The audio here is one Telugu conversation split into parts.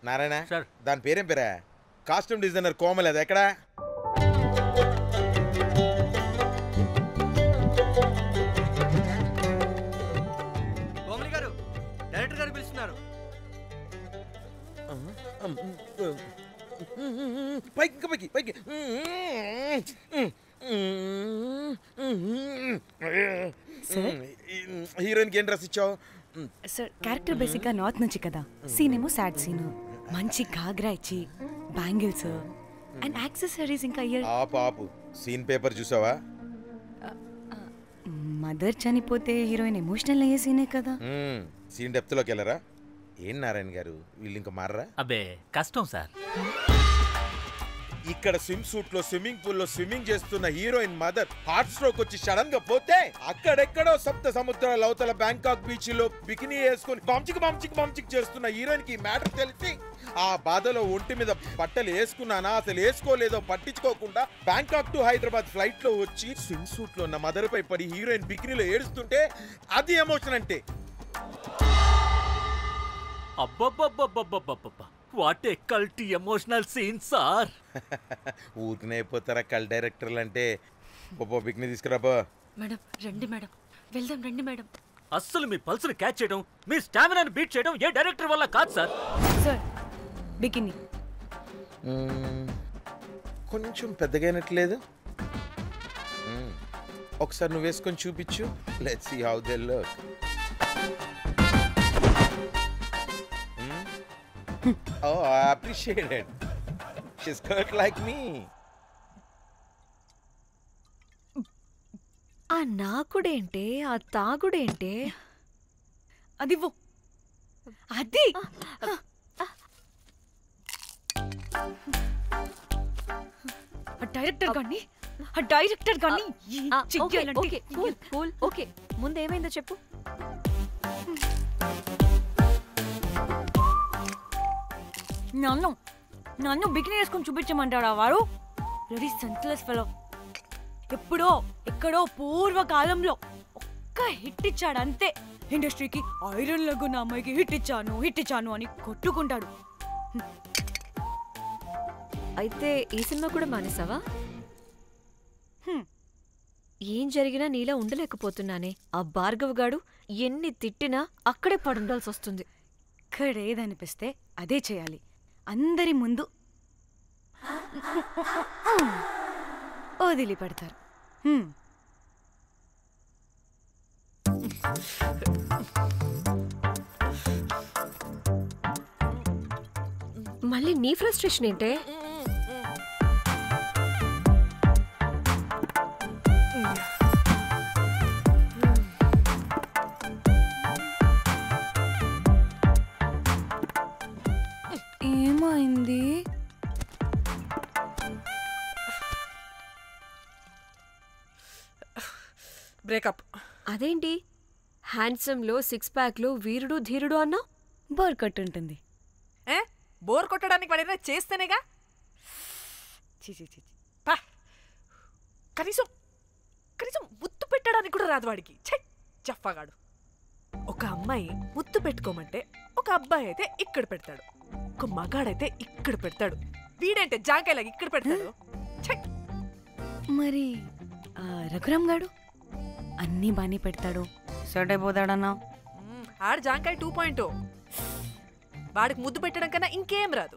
నారాయణ సార్ దాని పేరేం పేరా? కాస్ట్యూమ్ డిజైనర్ కోమల్ అది ఎక్కడా? కోమలి గారు డైరెక్టర్ గారు పిలుస్తున్నారు. పైకి ఇంకా పైకి పైకి. హీరోయిన్ కి ఏం డ్రెస్ ఇచ్చావు? సార్ క్యారెక్టర్ బేసిక్ గా నార్త్ నుంచి కదా, సీన్ ఏమో సాడ్ సీన్. మంచి ఘాగ్రా ఇచ్చి బ్యాంగిల్స్ అండ్ యాక్సెసరీస్ ఇంకా ఇయర్. ఆపు సీన్ పేపర్ చూసావా? మదర్ చనిపోతే హీరోయిన్ ఎమోషనల్ అయ్యే సీనే కదా. సీన్ డెప్త్ లోకి వెళ్ళరా? ఏం నారాయణ గారు వీళ్ళు ఇంకా మారరా? అబ్బే కష్టం సార్. ఇక్కడ స్విమ్ సూట్ లో స్విమ్మింగ్ పూల్ లో స్విమ్మింగ్ చేస్తున్న హీరోయిన్ మదర్ హార్ట్ స్ట్రోక్ వచ్చి సడన్ గా పోతే అక్కడెక్కడో సప్త సముద్రాల అవతల బ్యాంకాక్ బీచ్ లో బికినీ వేసుకుని బంచిక్ చేస్తున్న హీరోయిన్ కి మ్యాటర్ తెలిసి ఆ బాధలో ఒంటి మీద బట్టలు వేసుకున్నానా అసలు వేసుకోలేదో పట్టించుకోకుండా బ్యాంకాక్ టు హైదరాబాద్ ఫ్లైట్ లో వచ్చి స్విమ్ సూట్ లో ఉన్న మదర్ పై పడి హీరోయిన్ బికినీలో ఏడుస్తుంటే అది ఎమోషన్ అంటే. అబ్బబ్బబ్బబ్బబ్బబ్బబ్బ వాట్ ఏ కల్టీ ఎమోషనల్ సీన్ సార్. ఊరికనే అయిపోతారా కల్ డైరెక్టర్లు అంటే? బికినీ తీసుకురాబో. మేడం రండి మేడం, వెళ్దాం రండి మేడం. అస్సలు మీ పల్స్ని క్యాచ్ చేయడం, మీ స్టామినాని బీట్ చేయడం ఏ డైరెక్టర్ వల్ల కాదు సార్. సార్ బికినీ కొంచెం పెద్దగైనట్లేదు. ఒకసారి నువ్వు వేసుకొని చూపించు. Let's see how they look. Oh, I appreciate it. She's cut like me. ఆ నాకుడేంటే, ఆ తాగుడేంటే? అది అది డైరెక్టర్ గాని ఓకే ముందు ఏమైందో చెప్పు. నన్ను బికినీ వేసుకొని చూపించమంటాడా వాడు? Ready senseless fellow. ఎప్పుడో ఎక్కడో పూర్వకాలంలో ఒక్క హిట్ ఇచ్చాడు అంతే. ఇండస్ట్రీకి ఐరన్ లగున్న అమ్మాయికి హిట్ ఇచ్చాను అని కొట్టుకుంటాడు. అయితే ఈ సినిమా కూడా మానేసావా? ఏం జరిగినా నీలా ఉండలేకపోతున్నానే. ఆ భార్గవ్ గాడు ఎన్ని తిట్టినా అక్కడే పడుండాల్సి వస్తుంది. ఇక్కడేదనిపిస్తే అదే చేయాలి. అందరి ముందు వదిలిపెడతారు. మళ్ళీ నీ ఫ్రస్ట్రేషన్ ఏంటే? ఏమైంది? బ్రేకప్. అదేంటి హ్యాండ్సమ్ లో సిక్స్ ప్యాక్ లో వీరుడు ధీరుడు అన్నా? బోర్ కట్ ఉంటుంది. బోర్ కొట్టడానికి వాడైనా చేస్తేనేగా. కనీసం కనీసం ముద్దు పెట్టడానికి కూడా రాదు వాడికి. జఫాగాడు. ఒక అమ్మాయి ముద్దు పెట్టుకోమంటే ఒక అబ్బాయి అయితే ఇక్కడ పెడతాడు, ఒక మగాడైతే ఇక్కడ పెడతాడు. వీడంటే జాంకాయలాగా ఇక్కడ పెడతాడు. మరి రఘురామ్ గాడు అన్నీ బానే పెడతాడు, సెట్ అయిపోతాడన్నా. ఆడు జాంకాయ 2.0. వాడికి ముద్దు పెట్టడం కన్నా ఇంకేం రాదు.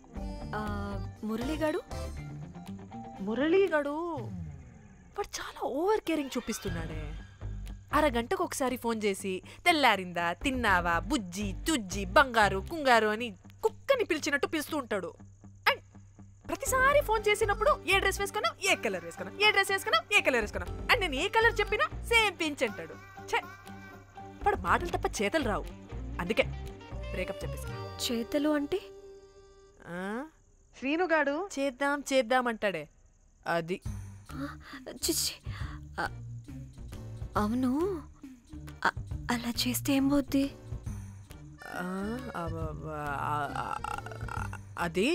మురళీగాడు వాడు చాలా ఓవర్ కేరింగ్ చూపిస్తున్నాడే. అరగంటకు ఒకసారి ఫోన్ చేసి తెల్లారిందా, తిన్నావా, బుజ్జి తుజ్జి, బంగారు కుంగారు అని కుక్కని పిలిచినట్టు పిలుస్తూ ఉంటాడు. అండ్ ప్రతిసారి ఫోన్ చేసినప్పుడు ఏ డ్రెస్ వేసుకున్నావు, ఏ కలర్ వేసుకున్నావు, ఏ డ్రెస్ వేసుకున్నావు, ఏ కలర్ వేసుకున్నావు అండ్ నేను ఏ కలర్ చెప్పినా సేమ్ పించ్ అంటాడు. వాడు మాటలు తప్ప చేతలు రావు. అందుకే బ్రేకప్ చెప్పేసి. చేతలు అంటే శ్రీనుగాడు చేద్దాం అంటాడే అది. అవును, అలా చేస్తే ఏం పోద్ది? అది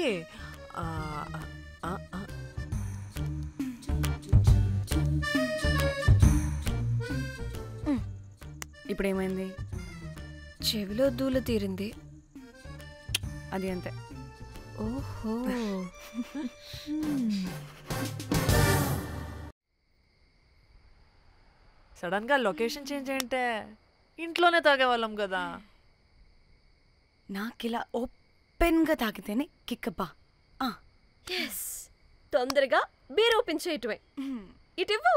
ఇప్పుడేమైంది? చెవిలో దూల తీరింది. అది అంతే. ఓహో. సడన్ గా లొకేషన్ చేంజ్ అంటే ఇంట్లోనే తాగేవాళ్ళం కదా. నాకిలా ఓపెన్గా తాగితేనే కిక్కబ్బా. ఎస్, తొందరగా బీర్ ఓపెన్ చేయటమే. ఇటివ్వు.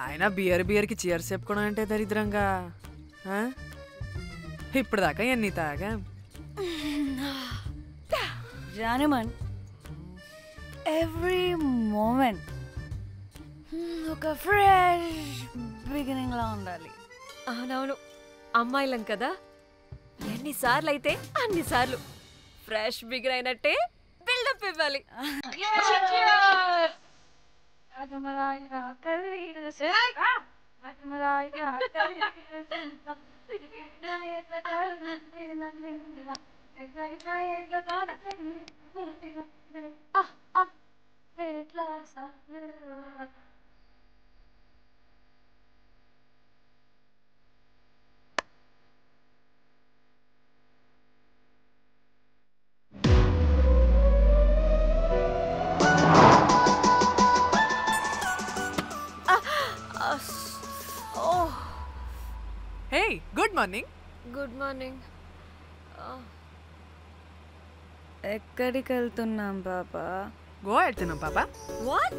ఆయన బియర్కి చియర్స్ చెప్పుకోవడం అంటే దరిద్రంగా. ఇప్పుడు దాకా ఎన్ని తాగా. జానమన్, ఎవ్రీ మూమెంట్ ఒక ఫ్రెష్ బిగినింగ్ లా ఉండాలి. అవునవును, అమ్మాయిలం కదా, ఎన్నిసార్లు అయితే అన్నిసార్లు ఫ్రెష్ బిగర్ అయినట్టే బిల్డప్ ఇవ్వాలి. హే, గుడ్ మార్నింగ్. Good morning. ఎక్కడికి వెళ్తున్నాం పాపా? గోవా వెళ్తున్నాం పాపా. వాట్?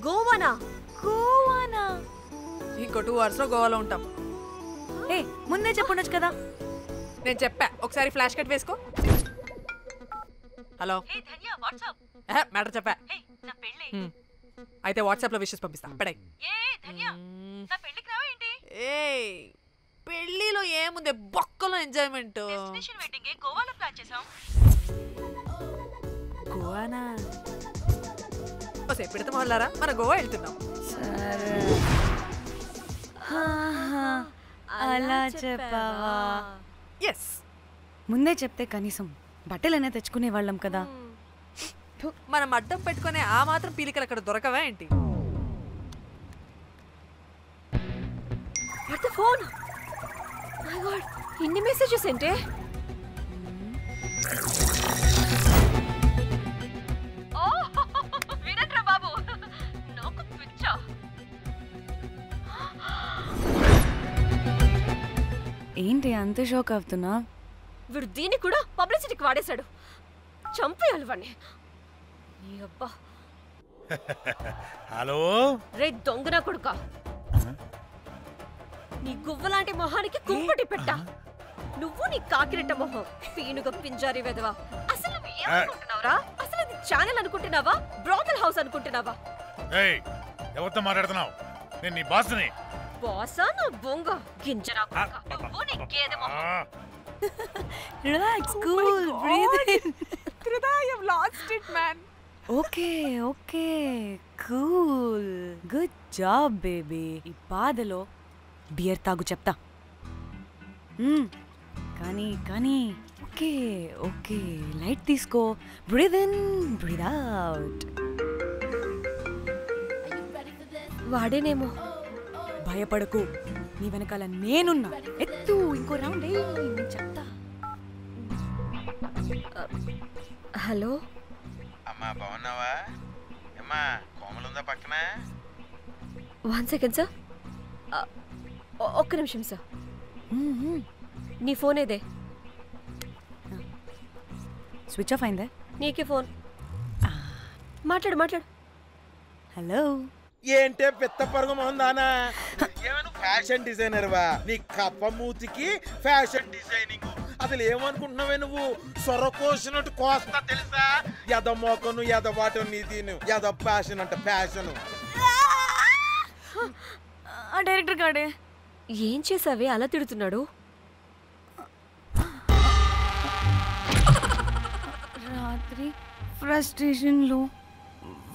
గోవానా? గోవానా? ఇంకో 2 hours లో గోవాలో ఉంటాం. ఏ, ముందే చెప్పుండొచ్చు కదా. నేను చెప్పా, ఒకసారి ఫ్లాష్ కట్ వేసుకో. హలో, మ్యాటర్ చెప్పా. అయితే వాట్సాప్ లో విషెస్ పంపిస్తా. పడాయి. ఏ పెళ్లిలో ఏముంది, బొక్కలో ఎంజాయ్మెంట్. గోవానా? ఓసే పెడతాం వాళ్ళారా, మన గోవా వెళ్తున్నాం. సరే, అలా చెప్పావా? ఎస్, ముందే చెప్తే కనీసం బట్టలైనా తెచ్చుకునే వాళ్ళం కదా. మనం అడ్డం పెట్టుకునే ఆ మాత్రం పీలికలు అక్కడ దొరకవా ఏంటి? What the phone? My God, ఇన్ని మెసేజెస్ ఏంటే? వీరేంద్ర బాబు, నాకు పిచ్చా. ఏంటి అంత షాక్ అవుతున్నా? వీడు దీన్ని కూడా పబ్లిసిటీకి వాడేశాడు. చంపేయాలి వాడిని. నీ అబ్బా. హలో, రే దొంగన కొడుకా, నీ గువ్వలాంటి మొహానికి కుంపటి పెట్టా. నువ్వు నీ కాకిరెట్ట మొహం, పీనుగ పింజారి వెదవా. అసలు నువ్వు ఏమనుకుంటున్నావురా? అసలు ఇది ఛానల్ అనుకుంటున్నావా, బ్రోకల్ హౌస్ అనుకుంటున్నావా? ఏయ్, ఎవరితో మాట్లాడుతున్నావు? నేను నీ బాస్ని. బాసా నా బొంగ గింజరా కొడుకా. నువ్వు నీ గేదె మొహం. Relax, cool, breathe in. Okay okay, cool, good job baby. ఈ బాధలో బియర్ తాగు చెప్తా. కానీ కానీ ఓకే ఓకే, లైట్ తీసుకో. Breathe in, breathe out. వాడేనేమో. భయపడకు, నీ వెనకాల నేనున్నా. ఎత్తు, ఇంకో రౌండ్ నేను చెప్తా. హలో అమ్మా, బాగున్నావా? అమ్మా, కోమలుందా పక్కన? 1 second సార్. ఒక్క నిమిషం సార్. నీ ఫోన్ ఏదే? స్విచ్ ఆఫ్ అయిందే. నీకే ఫోన్. మాట్లాడు మాట్లాడు. హలో. ఏంటే పెద్ద పరుగు మొహందానా? ఏమను ఫ్యాషన్ డిజైనర్ వా? నీ కప్ప మూతికి ఫ్యాషన్ డిజైనింగ్. అసలు ఏమనుకుంటున్నావే నువ్వు? సొర కోసినట్టు కోస్తా తెలుసా? ఎద మోకను, ఎద వాటను, నీదిను, ఎద ఫ్యాషన్ అంట ఫ్యాషన్. ఆ డైరెక్టర్ గాడే ఏం చేసావే అలా తిడుతున్నాడు? రాత్రి ఫ్రస్ట్రేషన్లో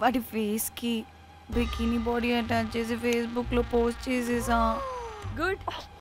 వాడి ఫేస్కి బికినీ బాడీ అటాచ్ చేసి ఫేస్బుక్లో పోస్ట్ చేసేసా. గుడ్.